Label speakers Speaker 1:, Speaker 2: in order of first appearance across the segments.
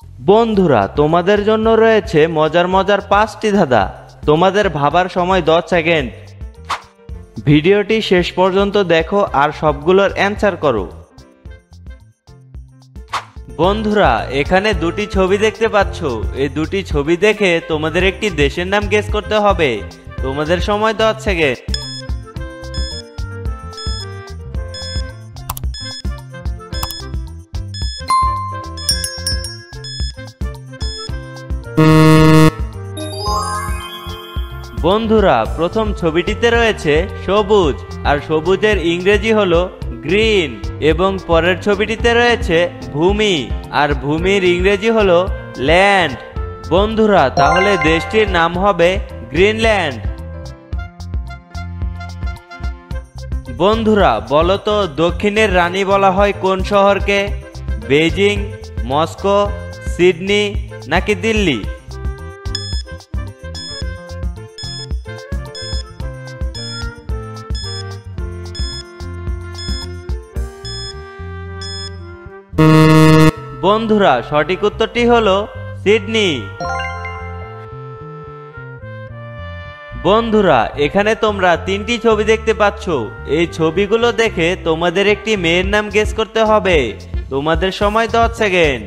Speaker 1: বন্ধুরা, তোমাদের জন্য রয়েছে মজার মজার 5টি ধাঁধা। তোমাদের ভাবার সময় 10 সেকেন্ড। ভিডিওটি শেষ পর্যন্ত দেখো আর সবগুলোর অ্যান্সার করো। বন্ধুরা, এখানে দুটি ছবি দেখতে পাচ্ছ। এই দুটি ছবি দেখে তোমাদের একটি দেশের নাম গেস করতে হবে। তোমাদের সময় 10 সেকেন্ড। বন্ধুরা, প্রথম ছবিটিতে রয়েছে সবুজ, আর সবুজের ইংরেজি হলো গ্রিন, এবং পরের ছবিটিতে রয়েছে ভূমি, আর ভূমির ইংরেজি হলো ল্যান্ড। বন্ধুরা, তাহলে দেশটির নাম হবে গ্রিনল্যান্ড। বন্ধুরা, বলো তো দক্ষিণের রানী বলা হয় কোন শহরকে? বেজিং, মস্কো, সিডনি নাকি দিল্লি? বন্ধুরা, সঠিক উত্তরটি হলো সিডনি। বন্ধুরা, এখানে তোমরা 3টি ছবি দেখতে পাচ্ছ। এই ছবিগুলো দেখে তোমাদের একটি মেয়ের নাম গেস করতে হবে। তোমাদের সময় 10 সেকেন্ড।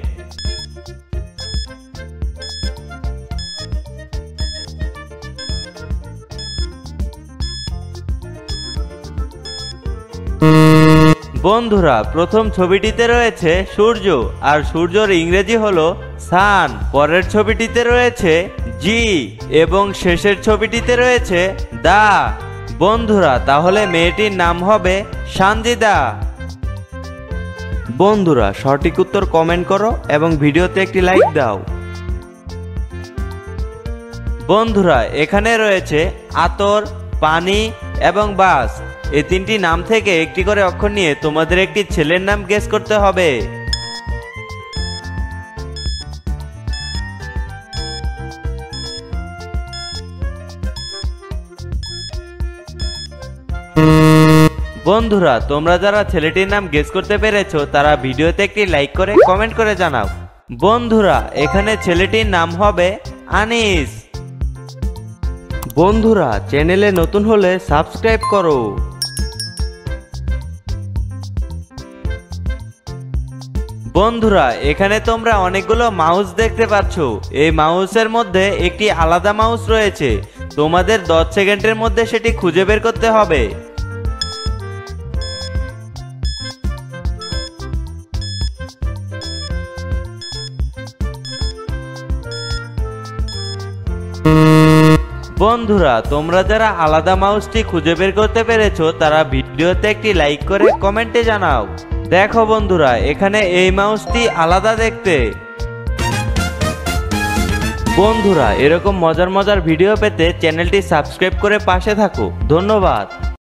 Speaker 1: বন্ধুরা, প্রথম ছবিটিতে রয়েছে সূর্য, আর সূর্যর ইংরেজি হলো সান। পরের ছবিটিতে রয়েছে জি, এবং শেষের ছবিটিতে রয়েছে দা। বন্ধুরা, তাহলে মেয়েটির নাম হবে সানজিদা। বন্ধুরা, সঠিক উত্তর কমেন্ট করো এবং ভিডিওতে একটি লাইক দাও। বন্ধুরা, এখানে রয়েছে আতর, পানি এবং বাস। এই 3টি নাম থেকে একটি করে অক্ষর নিয়ে তোমাদের একটি ছেলের নাম গেস করতে হবে। বন্ধুরা, তোমরা যারা ছেলেটির নাম গেস করতে পেরেছো তারা ভিডিওতে একটি লাইক করে কমেন্ট করে জানাও। বন্ধুরা, এখানে ছেলেটির নাম হবে আনিস। বন্ধুরা, চ্যানেলে নতুন হলে সাবস্ক্রাইব করো। বন্ধুরা, এখানে তোমরা অনেকগুলো মাউস দেখতে পাচ্ছ। এই মাউসের মধ্যে একটি আলাদা মাউস রয়েছে। তোমাদের 10 সেকেন্ডের মধ্যে সেটি খুঁজে বের করতে হবে। বন্ধুরা, তোমরা যারা আলাদা মাউসটি খুঁজে বের করতে পেরেছো তারা ভিডিওতে একটি লাইক করে কমেন্টে জানাও। দেখো বন্ধুরা, এখানে এই মাউসটি আলাদা দেখতে। বন্ধুরা, এরকম মজার মজার ভিডিও পেতে চ্যানেলটি সাবস্ক্রাইব করে পাশে থাকো। ধন্যবাদ।